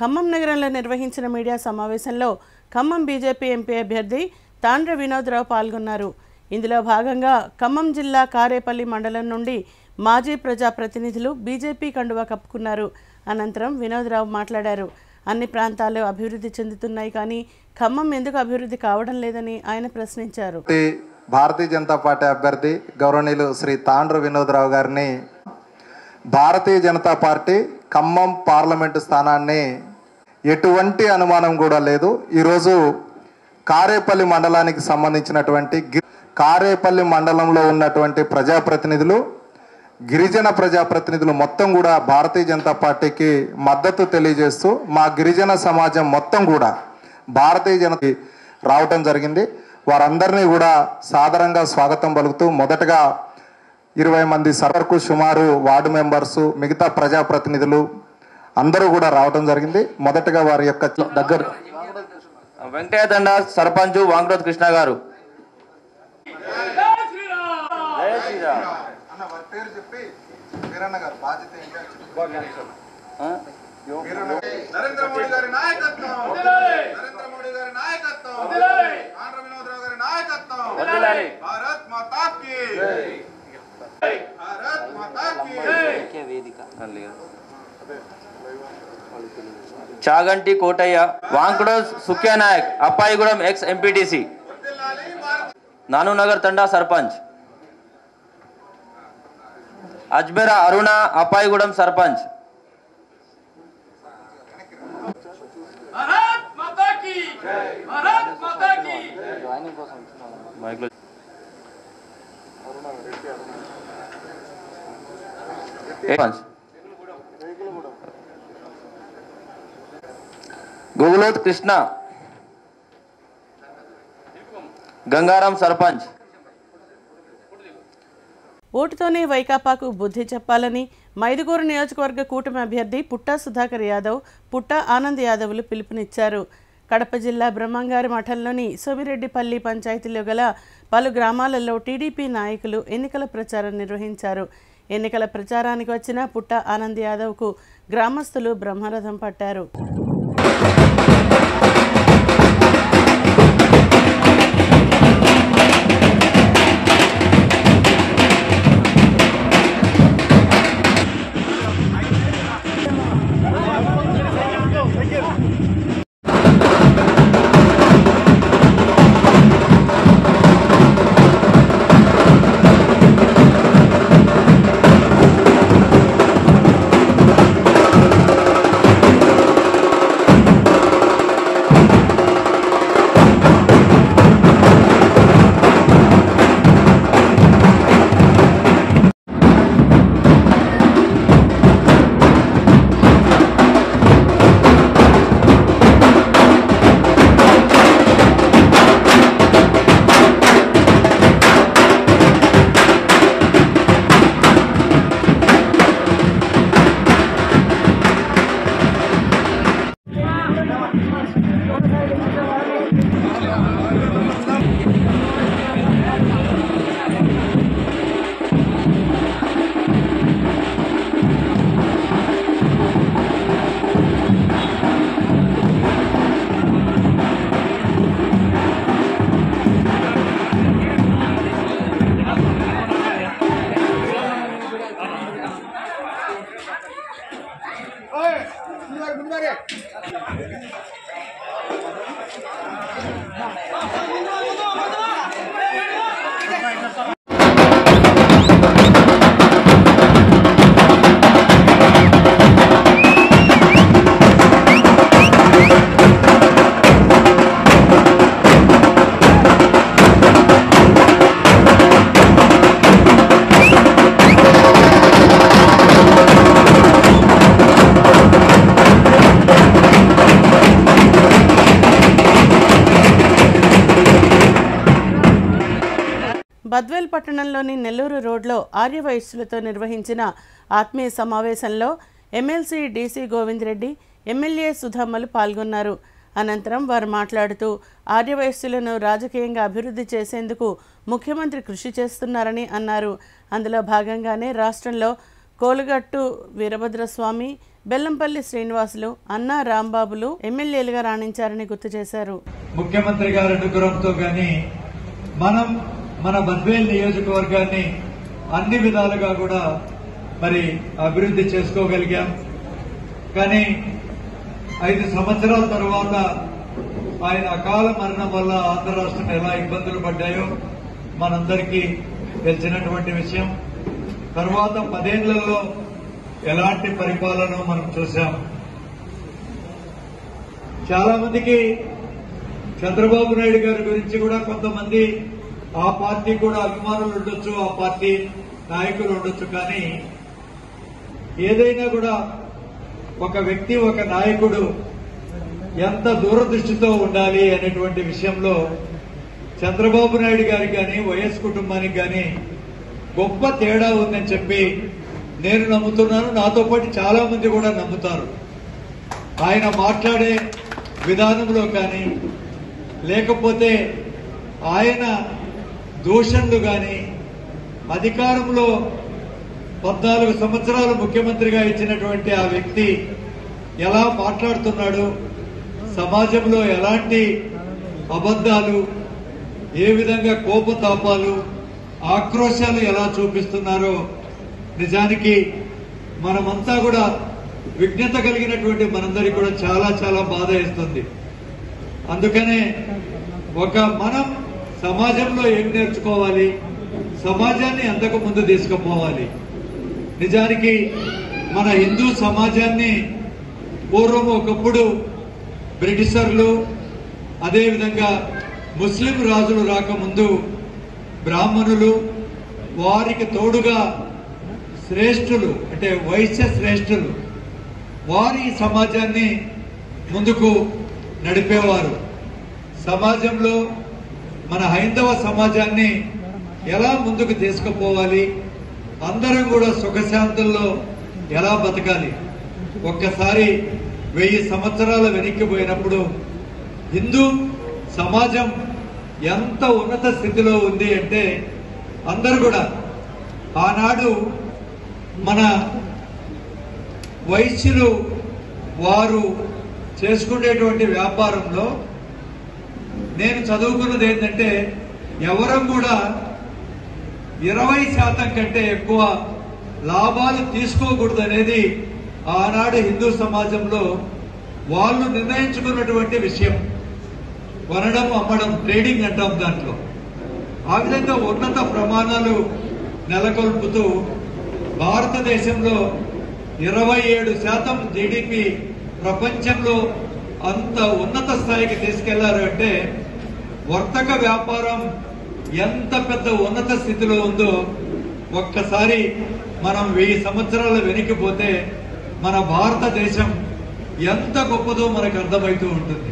ఖమ్మం నగరంలో నిర్వహించిన మీడియా సమావేశంలో ఖమ్మం బీజేపీ ఎంపీ అభ్యర్థి తాండ్ర వినోద్రావు పాల్గొన్నారు. ఇందులో భాగంగా ఖమ్మం జిల్లా కారేపల్లి మండలం నుండి మాజీ ప్రజాప్రతినిధులు బీజేపీ కండువా కప్పుకున్నారు. అనంతరం వినోద్రావు మాట్లాడారు. అన్ని ప్రాంతాలు అభివృద్ధి చెందుతున్నాయి కానీ ఖమ్మం ఎందుకు అభివృద్ధి కావడం లేదని ఆయన ప్రశ్నించారు. భారతీయ జనతా పార్టీ అభ్యర్థి గౌరవనీయులు శ్రీ తాండ్ర వినోద్రావు గారిని భారతీయ జనతా పార్టీ ఖమ్మం పార్లమెంటు స్థానాన్ని ఎటువంటి అనుమానం కూడా లేదు. ఈరోజు కారేపల్లి మండలానికి సంబంధించినటువంటి కారేపల్లి మండలంలో ఉన్నటువంటి ప్రజాప్రతినిధులు గిరిజన ప్రజాప్రతినిధులు మొత్తం కూడా భారతీయ జనతా పార్టీకి మద్దతు తెలియజేస్తూ మా గిరిజన సమాజం మొత్తం కూడా భారతీయ జనతా రావటం జరిగింది. వారందరినీ కూడా సాదరంగా స్వాగతం పలుకుతూ మొదటగా 20 మంది సర్వర్కు సుమారు వార్డు మెంబర్సు మిగతా ప్రజాప్రతినిధులు అందరూ కూడా రావడం జరిగింది. మొదటగా వారి యొక్క దగ్గర వెంకయ్య తండ సర్పంచ్ వాంగ్రోత్ కృష్ణ గారు. నరేంద్ర మోడీ గారి నాయకత్వం, నరేంద్ర మోడీ గారి నాయకత్వం, తాండ్ర వినోద్రావు గారి నాయకత్వం, భారత్ మాతా కీ జై, భారత్ మాతా కీ జై. చాగంటి కోటయ్య, వాంకుడో సుఖ్య నాయక్, అప్పాయిగూడెం ఎక్స్ ఎంపీటీసీ, నానూనగర్ తండా సర్పంచ్, అజ్మేరా అరుణ, అప్పాయిగూడెం సర్పంచ్. గోగులోత్ కృష్ణ, గంగారాం సర్పంచ్. ఓటుతోనే వైకాపాకు బుద్ధి చెప్పాలని మైదుగూరు నియోజకవర్గ కూటమి అభ్యర్థి పుట్టా సుధాకర్ యాదవ్, పుట్టా ఆనంద్ యాదవ్లు పిలుపునిచ్చారు. కడప జిల్లా బ్రహ్మంగారి మఠంలోని సోమిరెడ్డిపల్లి పంచాయతీలో గల పలు గ్రామాలలో టీడీపీ నాయకులు ఎన్నికల ప్రచారం నిర్వహించారు. ఎన్నికల ప్రచారానికి వచ్చిన పుట్టా ఆనంద్ యాదవ్కు గ్రామస్తులు బ్రహ్మరథం పట్టారు. బద్వేల్ పట్టణంలోని నెల్లూరు రోడ్లో ఆర్యవైశ్యులతో నిర్వహించిన ఆత్మీయ సమావేశంలో MLC DC Govind Reddy, MLA సుధమ్మలు పాల్గొన్నారు. అనంతరం వారు మాట్లాడుతూ ఆర్యవైశ్యులను రాజకీయంగా అభివృద్ధి చేసేందుకు ముఖ్యమంత్రి కృషి చేస్తున్నారని అన్నారు. అందులో భాగంగానే రాష్ట్రంలో కోలుగట్టు వీరభద్రస్వామి, బెల్లంపల్లి శ్రీనివాసులు, అన్నా రాంబాబులు ఎమ్మెల్యేలుగా రాణించారని గుర్తు చేశారు. ముఖ్యమంత్రి గారి అనుగ్రహంతో గాని మనం మన బద్వేల్ నియోజకవర్గాన్ని అన్ని విధాలుగా కూడా మరి అభివృద్ధి చేసుకోగలిగాం. కానీ 5 సంవత్సరాల తర్వాత ఆయన అకాల మరణం వల్ల ఆంధ్ర రాష్ట్రం ఎలా ఇబ్బందులు పడ్డాయో మనందరికీ తెలిసినటువంటి విషయం. తర్వాత 10 ఏళ్లలో ఎలాంటి పరిపాలన మనం చూశాం. చాలా మందికి చంద్రబాబు నాయుడు గారి గురించి కూడా కొంతమంది ఆ పార్టీ కూడా అభిమానులు ఉండొచ్చు, ఆ పార్టీ నాయకులు ఉండొచ్చు. కానీ ఏదైనా కూడా ఒక వ్యక్తి, ఒక నాయకుడు ఎంత దూరదృష్టితో ఉండాలి అనేటువంటి విషయంలో చంద్రబాబు నాయుడు గారికి కానీ వైఎస్ కుటుంబానికి కానీ గొప్ప తేడా ఉందని చెప్పి నేను నమ్ముతున్నాను. నాతో పాటు చాలా మంది కూడా నమ్ముతారు. ఆయన మాట్లాడే విధానంలో కానీ లేకపోతే ఆయన దూషణలు కానీ అధికారంలో 14 సంవత్సరాలు ముఖ్యమంత్రిగా ఇచ్చినటువంటి ఆ వ్యక్తి ఎలా మాట్లాడుతున్నాడు, సమాజంలో ఎలాంటి అబద్ధాలు, ఏ విధంగా కోపతాపాలు, ఆక్రోశాలు ఎలా చూపిస్తున్నారో నిజానికి మనమంతా కూడా విజ్ఞత కలిగినటువంటి మనందరికీ కూడా చాలా చాలా బాధ వేస్తుంది. అందుకనే మనం సమాజంలో ఏం నేర్చుకోవాలి, సమాజాన్ని ఎంతకు ముందు తీసుకుపోవాలి. నిజానికి మన హిందూ సమాజాన్ని పూర్వం ఒకప్పుడు బ్రిటిషర్లు, అదేవిధంగా ముస్లిం రాజులు రాకముందు బ్రాహ్మణులు, వారికి తోడుగా శ్రేష్ఠులు అంటే వైశ్య శ్రేష్ఠులు వారి సమాజాన్ని ముందుకు నడిపేవారు. సమాజంలో మన హైందవ సమాజాన్ని ఎలా ముందుకు తీసుకుపోవాలి, అందరం కూడా సుఖశాంతుల్లో ఎలా బతకాలి. ఒక్కసారి 1000 సంవత్సరాల వెనక్కిపోయినప్పుడు హిందూ సమాజం ఎంత ఉన్నత స్థితిలో ఉంది అంటే అందరూ కూడా ఆనాడు మన వైశ్యులు వారు చేసుకునేటువంటి వ్యాపారంలో నేను చదువుకున్నది ఏంటంటే ఎవరం కూడా 20% కంటే ఎక్కువ లాభాలు తీసుకోకూడదు అనేది ఆనాడు హిందూ సమాజంలో వాళ్ళు నిర్ణయించుకున్నటువంటి విషయం. కొనడం, అమ్మడం, ట్రేడింగ్ అంటాం దాంట్లో. ఆ విధంగా ఉన్నత ప్రమాణాలు నెలకొల్పుతూ భారతదేశంలో 27% జీడిపి ప్రపంచంలో అంత ఉన్నత స్థాయికి తీసుకెళ్లారు అంటే వర్తక వ్యాపారం ఎంత పెద్ద ఉన్నత స్థితిలో ఉందో ఒక్కసారి మనం 1000 సంవత్సరాల వెనక్కిపోతే మన భారతదేశం ఎంత గొప్పదో మనకు అర్థమవుతూ ఉంటుంది.